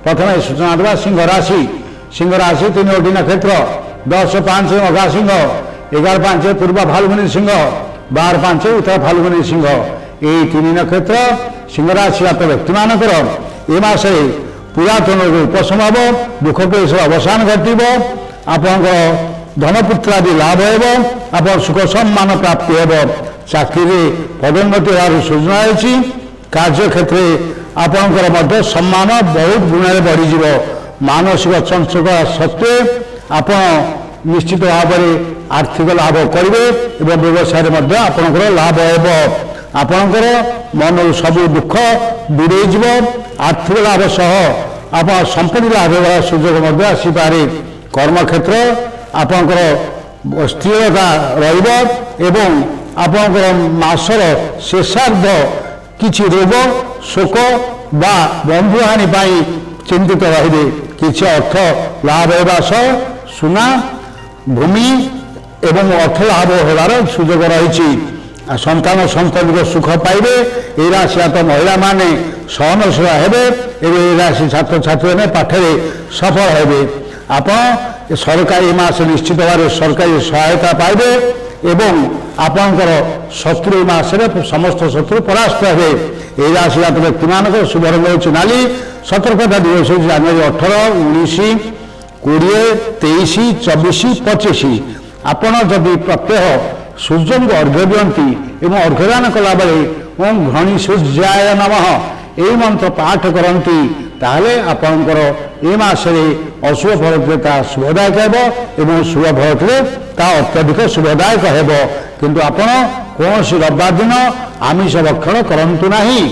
प्रथम सूचना देवा सिंह राशि 3टी नक्षत्र 10-5 मघा सिंह 11-5 पूर्व फाल्गुनी सिंह 12-5 उत्तर फाल्गुनी सिंह यही 3 नक्षत्र सिंह राशि व्यक्ति मानकर ए मासे पुरातन उपशम हम दुख क्लेश अवसान घटव आपंकर धनपुत्रादि लाभ आप सुख सम्मान प्राप्ति हे चाकरी पदोन्नति होवार सूचना है कार्य क्षेत्र आपंकर सम्मान बहुत गुण बढ़ीज मानसिक चंचल सत्वे आप निश्चित भाव में आर्थिक लाभ करेंगे और व्यवसाय आपंकर लाभ हे आपंकर मन सब दुख दूरे आर्थिक लाभ सह आप संपत्ति लाभ होगा सुजोग आसीपे कर्मक्षेत्र आपंकर स्थिरता रही आपंकर मासर शेषार्ध किछि रोग शोक बा बंधुहानि पाई चिंतित रहिबे किछि अर्थ लाभ होगा सह सुना भूमि एवं अर्थ लाभ होवार सुजोग रही संतान संतति सुख पाइबे ए राशि तो महिला माने सहनशील हेबे एवं राशि छात्र छात्री ने पाठरे सफल हेबे आप सरकारी मास निश्चित भाव सरकारी सहायता पाइबे एवं आपंकर शत्रु मासरे समस्त शत्रु परास्त हे ए राशि व्यक्ति मान शुभ रंग हो नाली सतर्कता दिवस जनवरी 18, 19, 20, 23, 24, 25 आपण जदि प्रत्यह सूर्य को अर्घ्य दियंती एवं अर्घ्यदान कला बेले ओम घणी सूर्याय नमः यही मंत्र पाठ करती ताहले आपंकर ए मासरे अशुभ फल शुभदायक एवं शुभ फल अत्यधिक शुभदायक हेब किंतु आपण कौन रविवार दिन आमिष भक्षण करंतु नहीं